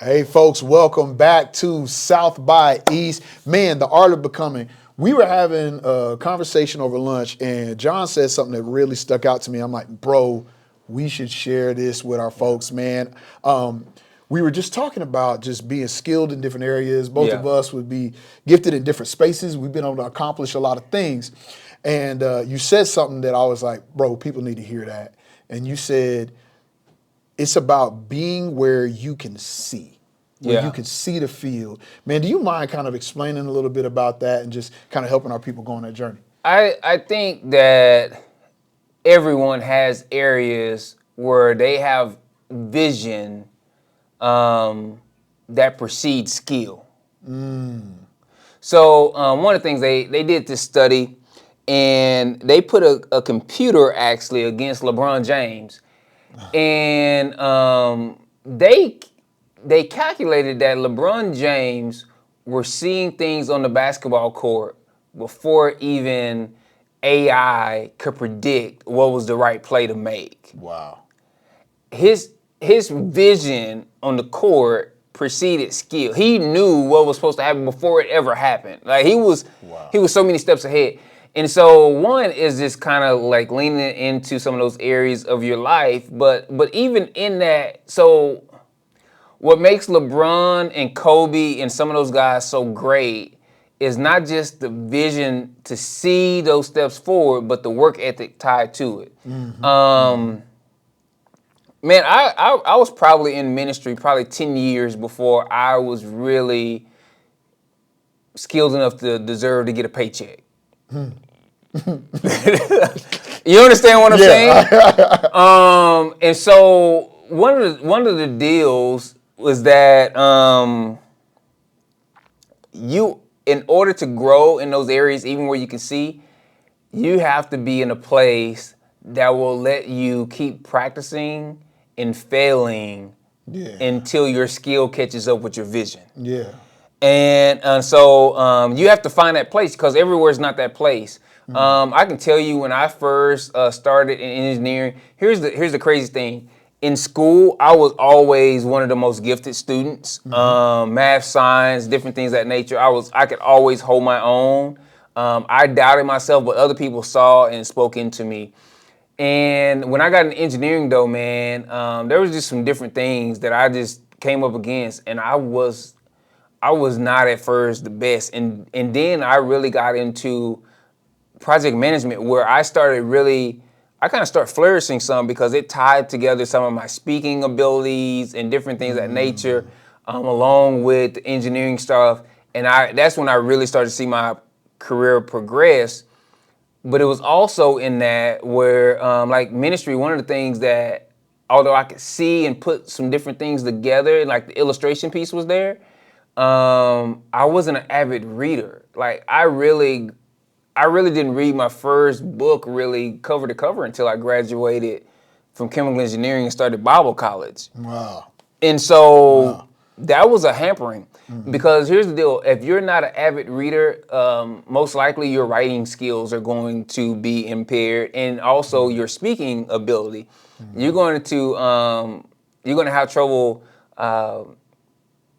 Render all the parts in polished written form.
Hey, folks, welcome back to South by East. Man, the art of becoming. We were having a conversation over lunch, and John said something that really stuck out to me. I'm like, bro, we should share this with our folks, man. We were just talking about just being skilled in different areas. Both of us would be gifted in different spaces. We've been able to accomplish a lot of things. And you said something that I was like, bro, people need to hear that. And you said, it's about being where you can see, where you can see the field. Man, do you mind kind of explaining a little bit about that and just kind of helping our people go on that journey? I think that everyone has areas where they have vision that precedes skill. So one of the things they did this study, and they put a computer actually against LeBron James. And they calculated that LeBron James were seeing things on the basketball court before even AI could predict what was the right play to make. Wow. His vision on the court preceded skill. He knew what was supposed to happen before it ever happened. Like he was so many steps ahead. And so one is just kind of like leaning into some of those areas of your life, but even in that, so what makes LeBron and Kobe and some of those guys so great is not just the vision to see those steps forward, but the work ethic tied to it. Man, I was probably in ministry probably 10 years before I was really skilled enough to deserve to get a paycheck. You understand what I'm saying? And so one of the deals was that you, in order to grow in those areas, even where you can see, you have to be in a place that will let you keep practicing and failing until your skill catches up with your vision. Yeah. And so you have to find that place because everywhere is not that place. I can tell you when I first started in engineering, here's the crazy thing. In school, I was always one of the most gifted students. Math, science, different things of that nature. I could always hold my own. I doubted myself, but other people saw and spoke into me. And when I got into engineering though, man, there was just some different things that I just came up against, and I was not at first the best. And then I really got into project management where I kind of started flourishing some because it tied together some of my speaking abilities and different things of that nature, along with the engineering stuff. And that's when I really started to see my career progress. But it was also in that where, like ministry, one of the things that, although I could see and put some different things together, like the illustration piece was there, I wasn't an avid reader. Like I really didn't read my first book really cover to cover until I graduated from chemical engineering and started Bible college. Wow. And so that was a hampering because here's the deal. If you're not an avid reader, most likely your writing skills are going to be impaired and also your speaking ability. You're going to have trouble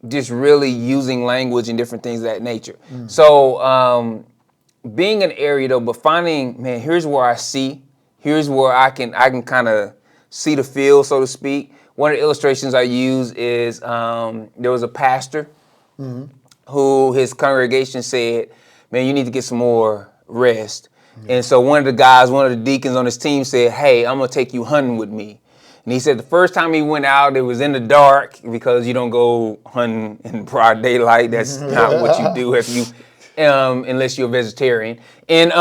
just really using language and different things of that nature. So being an area though, but finding, man, here's where I see, here's where I can kind of see the field, so to speak. One of the illustrations I use is there was a pastor who his congregation said, man, you need to get some more rest. And so one of the deacons on his team said, hey, I'm gonna take you hunting with me. And he said the first time he went out, it was in the dark because you don't go hunting in broad daylight. That's not what you do if you, unless you're a vegetarian. And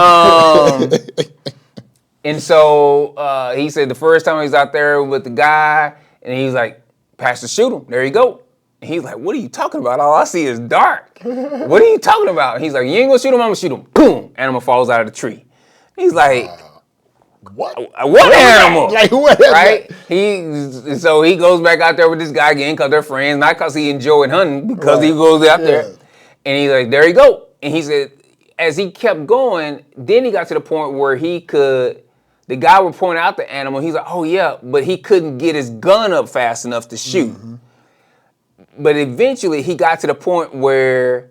and so he said the first time he was out there with the guy, and he's like, Pastor, shoot him. There you go. And he's like, what are you talking about? All I see is dark. What are you talking about? And he's like, you ain't gonna shoot him, I'm gonna shoot him. Boom, animal falls out of the tree. He's like, what animal? Like what? Right? So he goes back out there with this guy again because they're friends, not because he enjoyed hunting, because he goes out there. And he's like, there you go. And he said, as he kept going, then he got to the point where the guy would point out the animal. He's like, oh yeah, but he couldn't get his gun up fast enough to shoot. But eventually he got to the point where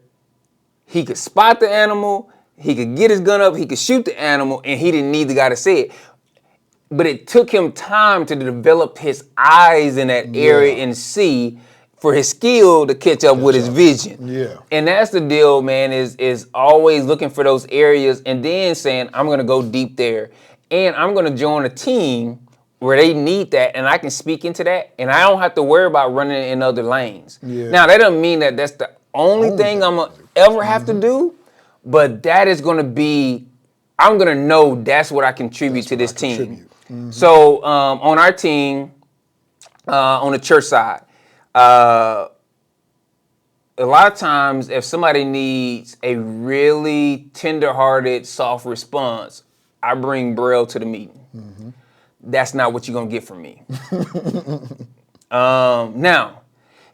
he could spot the animal, he could get his gun up, he could shoot the animal, and he didn't need the guy to say it. But it took him time to develop his eyes in that area and see for his skill to catch up with his vision. Yeah. And that's the deal, man, is always looking for those areas and then saying, I'm going to go deep there. And I'm going to join a team where they need that, and I can speak into that, and I don't have to worry about running in other lanes. Yeah. Now, that doesn't mean that that's the only thing I'm going to ever have to do, but that is going to be, I'm going to know that's what I contribute to this team. So on our team, on the church side, a lot of times if somebody needs a really tender-hearted, soft response, I bring Brail to the meeting. That's not what you're going to get from me. Now,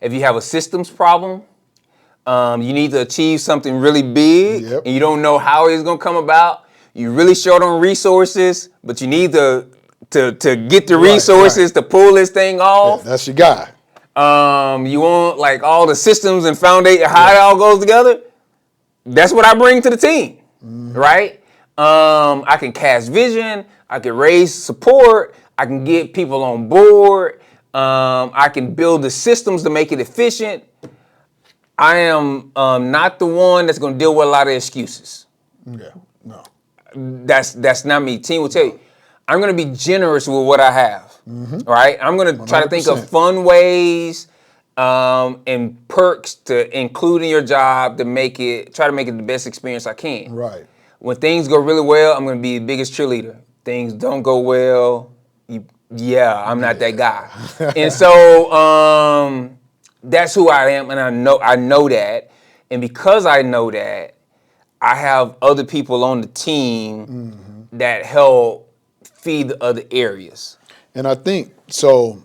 if you have a systems problem, you need to achieve something really big, and you don't know how it's going to come about, you're really short on resources, but you need to get the resources to pull this thing off. Yeah, that's your guy. You want like all the systems and foundation, how it all goes together. That's what I bring to the team, right? I can cast vision. I can raise support. I can get people on board. I can build the systems to make it efficient. I am not the one that's going to deal with a lot of excuses. Yeah, no. That's not me. Team will tell you, I'm going to be generous with what I have, right? I'm going to try to think of fun ways and perks to include in your job to try to make it the best experience I can. Right. When things go really well, I'm going to be the biggest cheerleader. Things don't go well, I'm not that guy. And so that's who I am, and I know that. And because I know that, I have other people on the team that help feed the other areas. And I think, so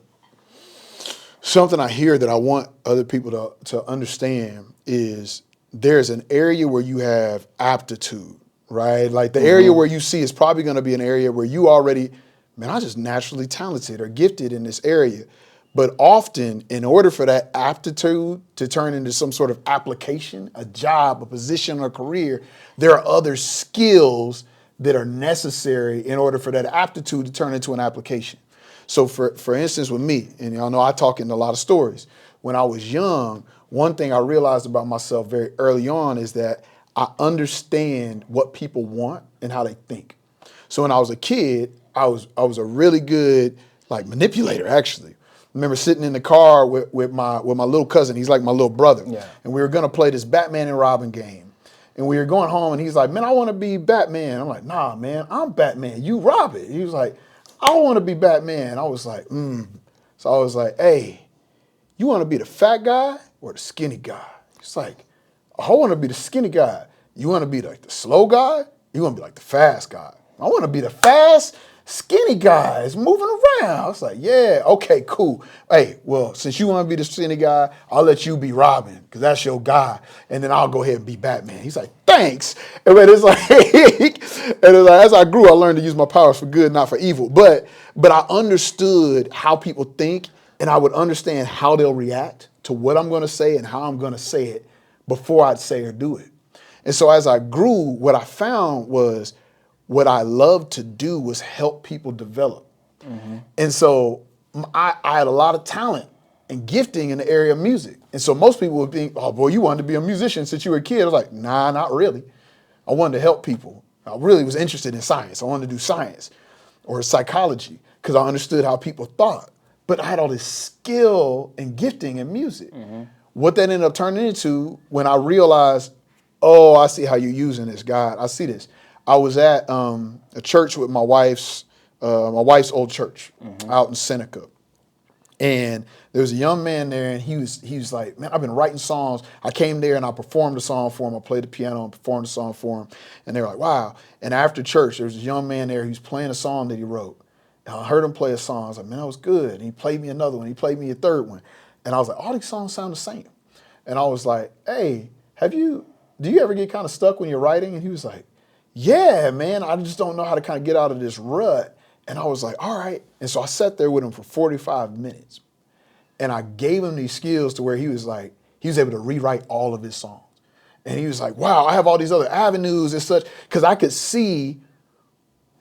something I hear that I want other people to understand is there's an area where you have aptitude, right? Like the area where you see is probably going to be an area where you already, man, I'm just naturally talented or gifted in this area. But often, in order for that aptitude to turn into some sort of application, a job, a position, or career, there are other skills that are necessary in order for that aptitude to turn into an application. So for instance, with me, and y'all know I talk in a lot of stories, when I was young, one thing I realized about myself very early on is that I understand what people want and how they think. So when I was a kid, I was a really good like manipulator, actually. I remember sitting in the car with my little cousin. He's like my little brother. Yeah. And we were gonna play this Batman and Robin game. And we were going home and he's like, man, I wanna be Batman. I'm like, nah, man, I'm Batman. You Robin. He was like, I don't wanna be Batman. I was like, So I was like, hey, you wanna be the fat guy or the skinny guy? He's like, I wanna be the skinny guy. You wanna be like the slow guy? You wanna be like the fast guy? I wanna be the fast, skinny guys moving around. I was like, yeah, okay, cool. Hey, well, since you want to be the skinny guy, I'll let you be Robin, because that's your guy. And then I'll go ahead and be Batman. He's like, thanks. And then it's like, as I grew, I learned to use my powers for good, not for evil. But I understood how people think, and I would understand how they'll react to what I'm going to say and how I'm going to say it before I'd say or do it. And so as I grew, what I found was what I loved to do was help people develop. And so I had a lot of talent and gifting in the area of music. And so most people would think, oh boy, you wanted to be a musician since you were a kid. I was like, nah, not really. I wanted to help people. I really was interested in science. I wanted to do science or psychology because I understood how people thought. But I had all this skill and gifting in music. What that ended up turning into when I realized, oh, I see how you're using this, God. I see this. I was at a church with my wife's old church out in Seneca. And there was a young man there, and he was like, man, I've been writing songs. I came there and I performed a song for him. I played the piano and performed a song for him. And they were like, wow. And after church, there was a young man there who's playing a song that he wrote. And I heard him play a song. I was like, man, that was good. And he played me another one. He played me a third one. And I was like, all these songs sound the same. And I was like, hey, do you ever get kind of stuck when you're writing? And he was like, yeah, man, I just don't know how to kind of get out of this rut. And I was like, all right. And so I sat there with him for 45 minutes. And I gave him these skills to where he was able to rewrite all of his songs. And he was like, wow, I have all these other avenues and such. Because I could see,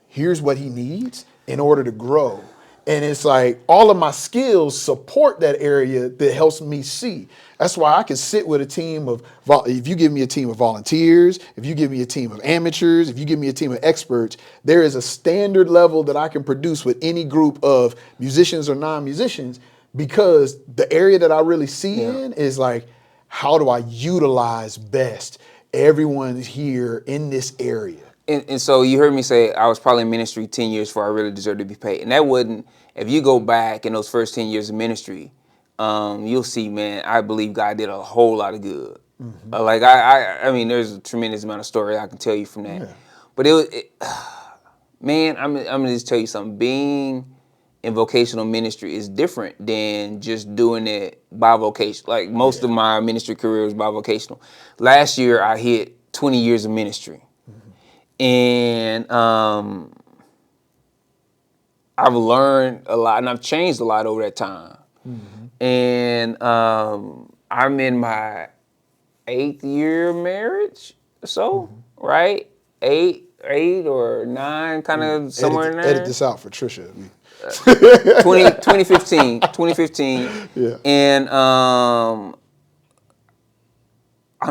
here's what he needs in order to grow. And it's like all of my skills support that area that helps me see. That's why I can sit with a team of, if you give me a team of volunteers, if you give me a team of amateurs, if you give me a team of experts, there is a standard level that I can produce with any group of musicians or non-musicians, because the area that I really see in is like, how do I utilize best everyone here in this area? And so you heard me say I was probably in ministry 10 years before I really deserved to be paid. And that wouldn't, if you go back in those first 10 years of ministry, you'll see, man, I believe God did a whole lot of good. Like, I mean, there's a tremendous amount of story I can tell you from that. Yeah. But man, I'm going to just tell you something. Being in vocational ministry is different than just doing it bivocational. Like, most of my ministry career was bivocational. Last year, I hit 20 years of ministry. And I've learned a lot, and I've changed a lot over that time. And I'm in my 8th year of marriage or so, right? Eight or 9, kind of somewhere in there. Edit this out for Trisha. 2015. Yeah. And I'm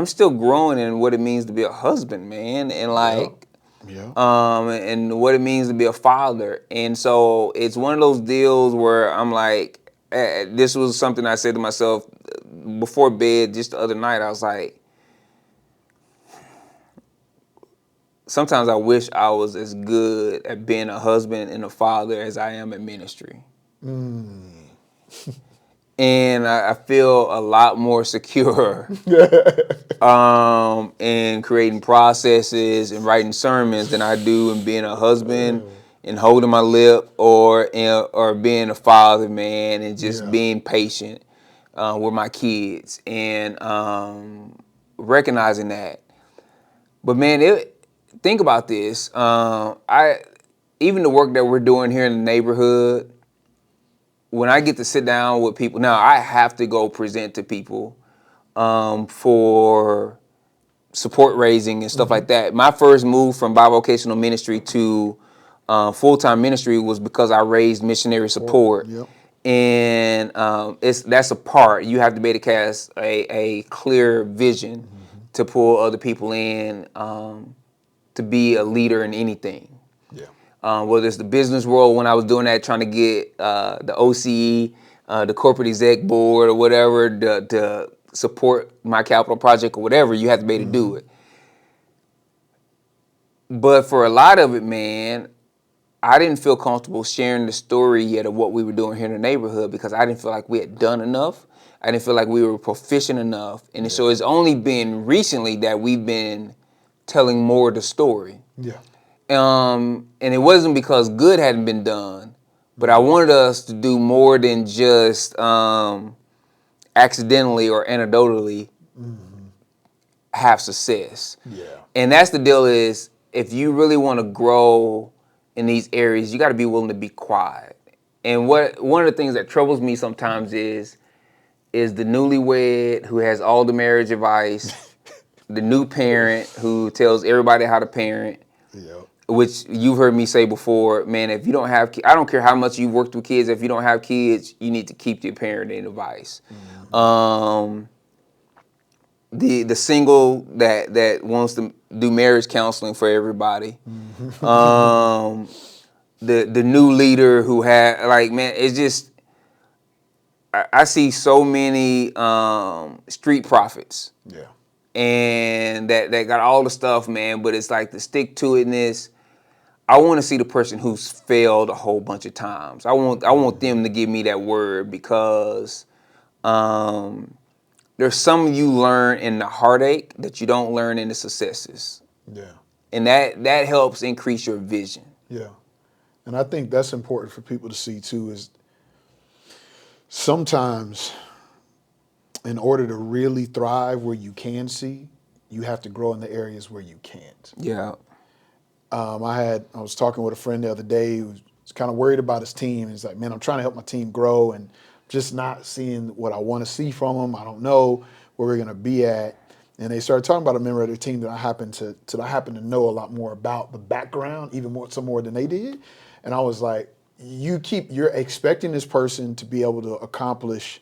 still growing in what it means to be a husband, man. And like, and what it means to be a father. And so it's one of those deals where I'm like, this was something I said to myself before bed just the other night. I was like, sometimes I wish I was as good at being a husband and a father as I am at ministry. And I feel a lot more secure in creating processes and writing sermons than I do in being a husband and holding my lip, or being a father, man, and just being patient with my kids and recognizing that. But man, think about this. Even the work that we're doing here in the neighborhood, when I get to sit down with people, now I have to go present to people for support raising and stuff like that. My first move from bivocational ministry to full-time ministry was because I raised missionary support. And that's a part. You have to be able to cast a clear vision to pull other people in to be a leader in anything. Whether it's the business world, when I was doing that, trying to get the OCE, the corporate exec board or whatever, to support my capital project or whatever, you have to be able to do it. But for a lot of it, man, I didn't feel comfortable sharing the story yet of what we were doing here in the neighborhood, because I didn't feel like we had done enough. I didn't feel like we were proficient enough. And so it's only been recently that we've been telling more of the story. And it wasn't because good hadn't been done, but I wanted us to do more than just accidentally or anecdotally have success. And that's the deal is, if you really want to grow in these areas, you got to be willing to be quiet. And one of the things that troubles me sometimes is the newlywed who has all the marriage advice, the new parent who tells everybody how to parent, which you've heard me say before, man, if you don't have kids, I don't care how much you've worked with kids, if you don't have kids, you need to keep your parenting advice. The single that wants to do marriage counseling for everybody. The new leader who had, like, man, it's just, I see so many street prophets. And that got all the stuff, man, but it's like the stick-to-itness. I want to see the person who's failed a whole bunch of times. I want them to give me that word, because there's some you learn in the heartache that you don't learn in the successes. And that helps increase your vision. And I think that's important for people to see too, is sometimes in order to really thrive where you can see, you have to grow in the areas where you can't. I was talking with a friend the other day who was kind of worried about his team. He's like, man, I'm trying to help my team grow and just not seeing what I want to see from them. I don't know where we're going to be at. And they started talking about a member of their team that I happen to know a lot more about the background, even more than they did. And I was like, you're expecting this person to be able to accomplish,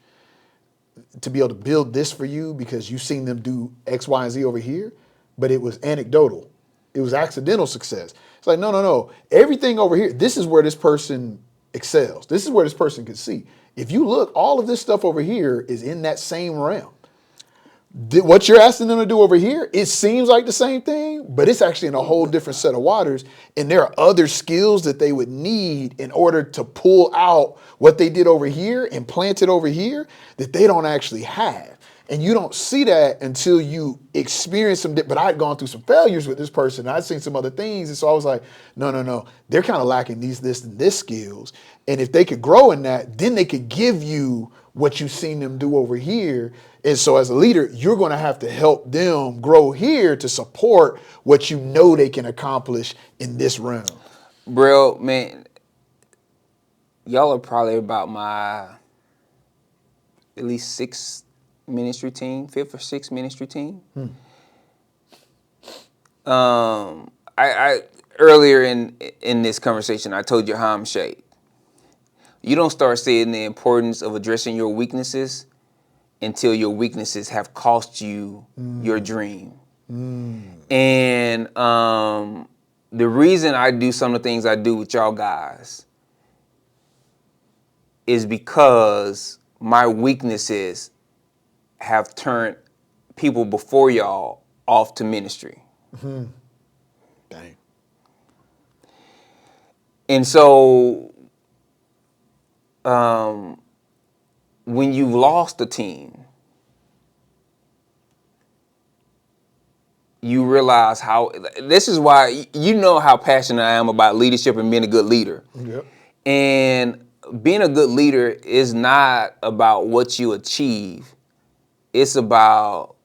to be able to build this for you because you've seen them do X, Y, and Z over here, but it was anecdotal. It was accidental success. It's like, no. Everything over here, this is where this person excels. This is where this person can see. If you look, all of this stuff over here is in that same realm. What you're asking them to do over here, it seems like the same thing, but it's actually in a whole different set of waters. And there are other skills that they would need in order to pull out what they did over here and plant it over here that they don't actually have. And you don't see that until you experience some, but I'd gone through some failures with this person. I'd seen some other things. And so I was like, no. They're kind of lacking this, and this skills. And if they could grow in that, then they could give you what you've seen them do over here. And so as a leader, you're going to have to help them grow here to support what you know they can accomplish in this realm. Brail, man, y'all are probably about my at least fifth or sixth ministry team. I earlier in this conversation, I told you how I'm shaped. You don't start seeing the importance of addressing your weaknesses until your weaknesses have cost you your dream. And the reason I do some of the things I do with y'all guys is because my weaknesses have turned people before y'all off to ministry. Dang. And so when you've lost a team, you realize how, this is why, you know how passionate I am about leadership and being a good leader. Yep. And being a good leader is not about what you achieve. It's about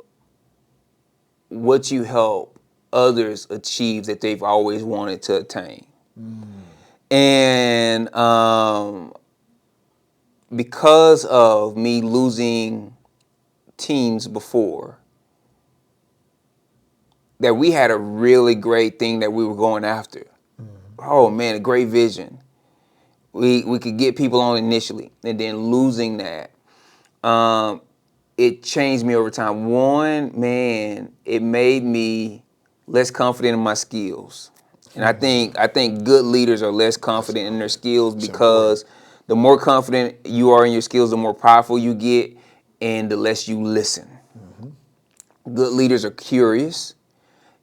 what you help others achieve that they've always wanted to attain. And because of me losing teams before, that we had a really great thing that we were going after. Oh man, a great vision. We could get people on initially, and then losing that, it changed me over time. One, man, it made me less confident in my skills. And I think good leaders are less confident in their skills because the more confident you are in your skills, the more powerful you get, and the less you listen. Good leaders are curious,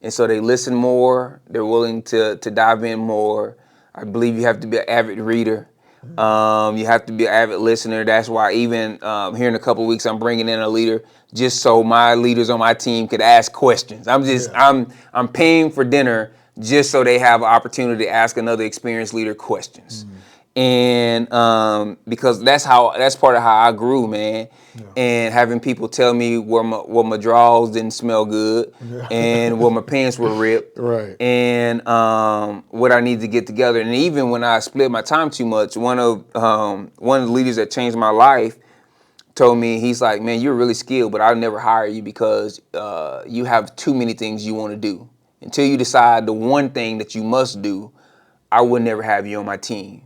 and so they listen more. They're willing to dive in more. I believe you have to be an avid reader. You have to be an avid listener. That's why even here in a couple of weeks, I'm bringing in a leader just so my leaders on my team could ask questions. I'm paying for dinner just so they have an opportunity to ask another experienced leader questions. And because that's part of how I grew, man. Yeah. And having people tell me where my drawers didn't smell good, and where my pants were ripped, right, and what I need to get together. And even when I split my time too much, one of the leaders that changed my life told me, he's like, man, you're really skilled, but I'll never hire you because you have too many things you want to do. Until you decide the one thing that you must do, I would never have you on my team.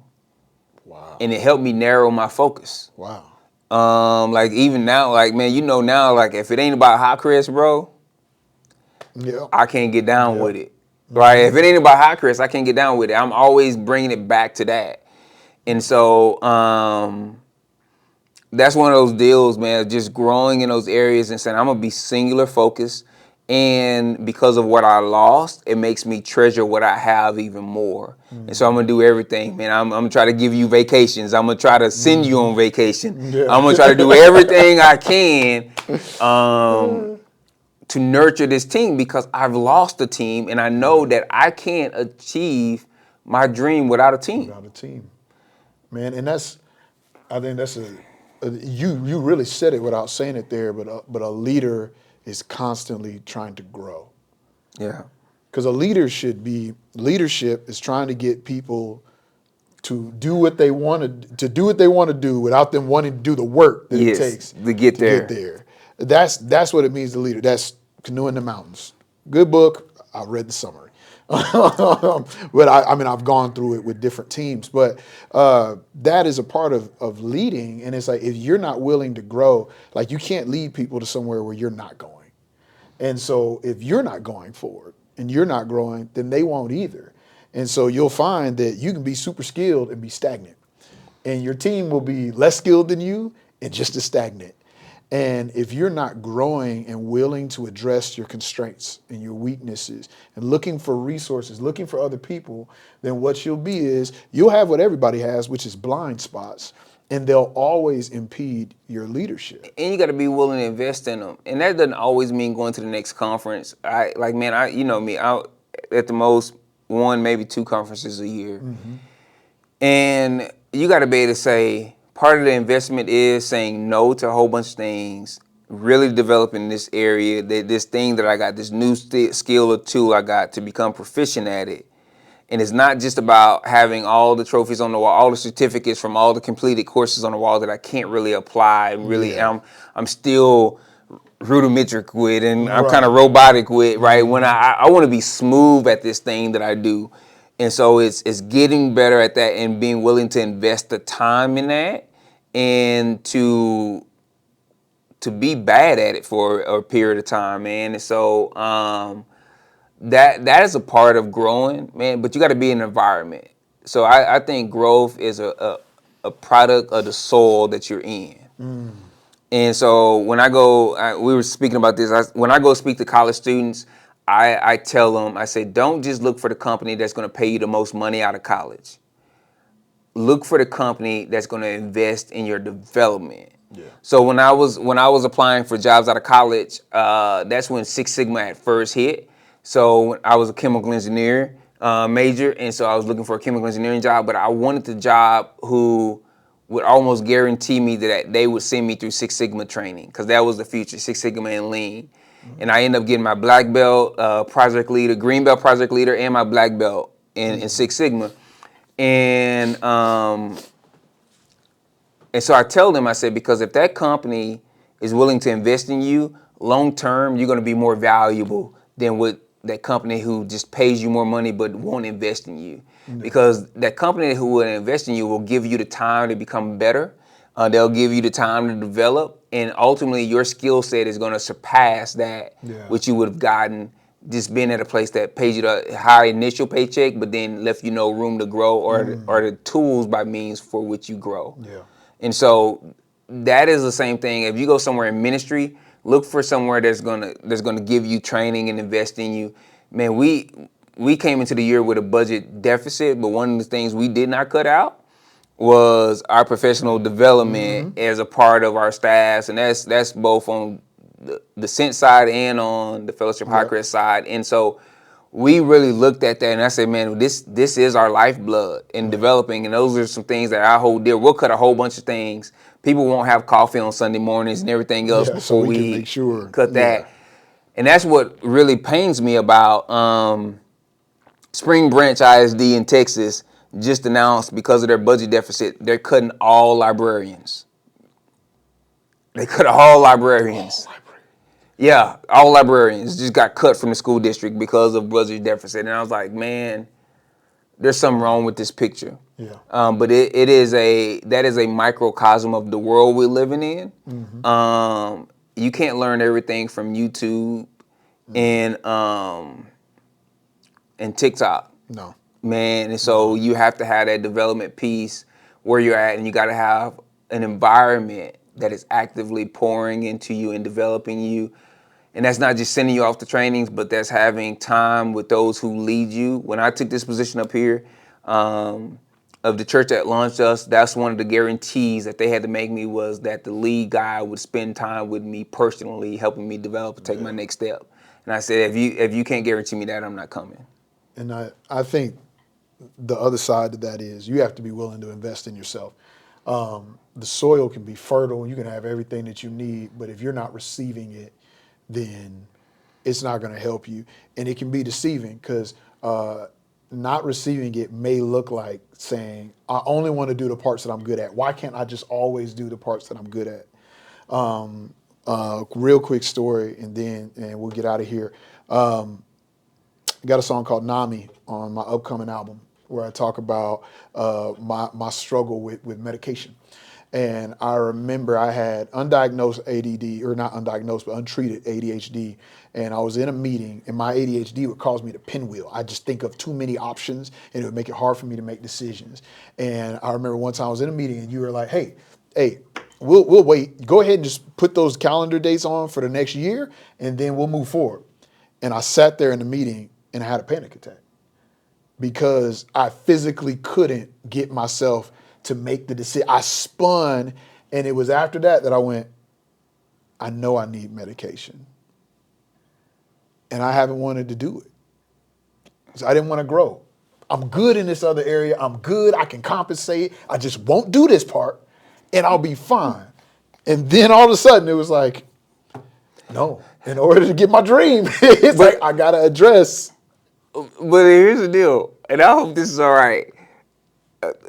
Wow. And it helped me narrow my focus. Wow. Like even now, like, man, you know now, like if it ain't about Hi-Crest, bro, I can't get down with it. Right? If it ain't about Hi-Crest, I can't get down with it. I'm always bringing it back to that. And so that's one of those deals, man, just growing in those areas and saying, I'm going to be singular focused. And because of what I lost, it makes me treasure what I have even more. And so I'm going to do everything, man. I'm going to try to give you vacations. I'm going to try to send you on vacation. I'm going to try to do everything I can to nurture this team because I've lost a team and I know that I can't achieve my dream without a team. Without a team. Man, and I think that's you really said it without saying it there, but a leader is constantly trying to grow. Yeah. Because leadership is trying to get people to do what they want to do what they want to do without them wanting to do the work that it Yes, takes to get there. That's what it means to leader. That's Canoeing the Mountains. Good book. I read the summary. But I mean, I've gone through it with different teams. But that is a part of leading. And it's like, if you're not willing to grow, like, you can't lead people to somewhere where you're not going. And so if you're not going forward and you're not growing, then they won't either. And so you'll find that you can be super skilled and be stagnant. And your team will be less skilled than you and just as stagnant. And if you're not growing and willing to address your constraints and your weaknesses and looking for resources, looking for other people, then what you'll be is you'll have what everybody has, which is blind spots, and they'll always impede your leadership. And you got to be willing to invest in them. And that doesn't always mean going to the next conference. You know me, I at the most 1, maybe 2 conferences a year. And you got to be able to say, part of the investment is saying no to a whole bunch of things, really developing this area, this thing that I got, this new skill or tool I got to become proficient at it. And it's not just about having all the trophies on the wall, all the certificates from all the completed courses on the wall that I can't really apply. And really, I'm still rudimentary with, and I'm kind of robotic with, right? When I want to be smooth at this thing that I do. And so it's getting better at that and being willing to invest the time in that and to be bad at it for a period of time, man. And so that is a part of growing, man, but you got to be in an environment. So I think growth is a product of the soil that you're in. And so when I go, we were speaking about this, when I go speak to college students, I tell them, I say, don't just look for the company that's going to pay you the most money out of college. Look for the company that's going to invest in your development. Yeah. So when I was applying for jobs out of college, that's when Six Sigma at first hit. So I was a chemical engineer major, and so I was looking for a chemical engineering job, but I wanted the job who would almost guarantee me that they would send me through Six Sigma training, because that was the future, Six Sigma and Lean. And I ended up getting my black belt project leader, green belt project leader, and my black belt in Six Sigma. And so I tell them, I said, because if that company is willing to invest in you, long term, you're going to be more valuable than what that company who just pays you more money but won't invest in you. Because that company who will invest in you will give you the time to become better. They'll give you the time to develop, and ultimately your skill set is going to surpass that which you would have gotten just being at a place that pays you the high initial paycheck, but then left you no room to grow or the tools by means for which you grow. Yeah. And so that is the same thing. If you go somewhere in ministry, look for somewhere that's gonna give you training and invest in you. Man, we came into the year with a budget deficit, but one of the things we did not cut out was our professional development as a part of our staffs, and that's both on the Scent side and on the Fellowship Hi-Crest side. And so we really looked at that, and I said, man, this is our lifeblood in developing, and those are some things that I hold dear. We'll cut a whole bunch of things. People won't have coffee on Sunday mornings and everything else before so we can we make sure. cut that. And that's what really pains me about Spring Branch ISD in Texas just announced, because of their budget deficit, they're cutting all librarians. They cut all librarians. Yeah, all librarians just got cut from the school district because of budget deficit. And I was like, man, there's something wrong with this picture. Yeah. But that is a microcosm of the world we're living in. You can't learn everything from YouTube and TikTok. No. Man, and so you have to have that development piece where you're at, and you got to have an environment that is actively pouring into you and developing you. And that's not just sending you off to trainings, but that's having time with those who lead you. When I took this position up here of the church that launched us, that's one of the guarantees that they had to make me, was that the lead guy would spend time with me personally, helping me develop and take my next step. And I said, if you can't guarantee me that, I'm not coming. And I think the other side to that is you have to be willing to invest in yourself. The soil can be fertile and you can have everything that you need, but if you're not receiving it, then it's not going to help you. And it can be deceiving, because not receiving it may look like saying, I only want to do the parts that I'm good at. Why can't I just always do the parts that I'm good at? Real quick story, and we'll get out of here. I got a song called Nami on my upcoming album where I talk about my struggle with medication. And I remember I had undiagnosed ADD, or not undiagnosed, but untreated ADHD. And I was in a meeting, and my ADHD would cause me to pinwheel. I just think of too many options, and it would make it hard for me to make decisions. And I remember one time I was in a meeting, and you were like, hey, we'll wait. Go ahead and just put those calendar dates on for the next year, and then we'll move forward. And I sat there in the meeting, and I had a panic attack because I physically couldn't get myself to make the decision. I spun, and it was after that I went, I know I need medication. And I haven't wanted to do it. So I didn't want to grow. I'm good in this other area. I'm good. I can compensate. I just won't do this part, and I'll be fine. And then all of a sudden, it was like, no, in order to get my dream, it's like I got to address. But here's the deal, and I hope this is all right.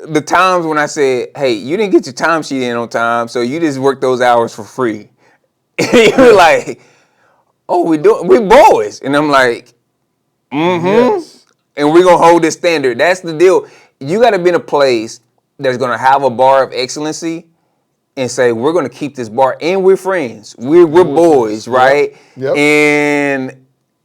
The times when I said, hey, you didn't get your timesheet in on time, so you just worked those hours for free. And you were like, oh, we're boys. And I'm like, Yes. And we're going to hold this standard. That's the deal. You got to be in a place that's going to have a bar of excellency and say, we're going to keep this bar. And we're friends. We're boys, right? Yep.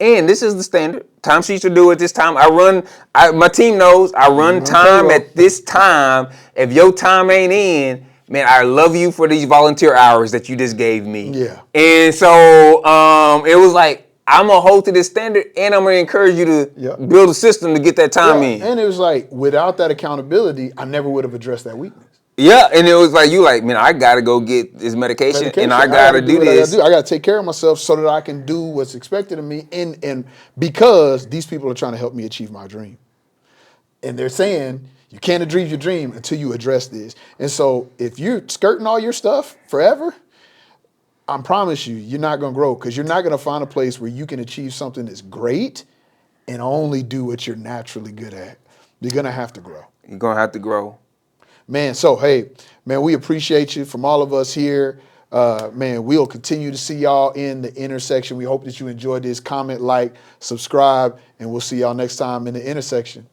And this is the standard. Timesheets are due at this time. My team knows I run time at this time. If your time ain't in, man, I love you for these volunteer hours that you just gave me. Yeah. And so it was like, I'm going to hold to this standard, and I'm going to encourage you to build a system to get that time in. And it was like, without that accountability, I never would have addressed that weakness. Yeah, and it was like, man, I got to go get this medication and I got to do this. I got to take care of myself so that I can do what's expected of me, and because these people are trying to help me achieve my dream. And they're saying, you can't achieve your dream until you address this. And so if you're skirting all your stuff forever, I promise you, you're not going to grow, because you're not going to find a place where you can achieve something that's great and only do what you're naturally good at. You're going to have to grow. You're going to have to grow. Man, so, hey, man, we appreciate you from all of us here. Man, we'll continue to see y'all in the intersection. We hope that you enjoyed this. Comment, like, subscribe, and we'll see y'all next time in the intersection.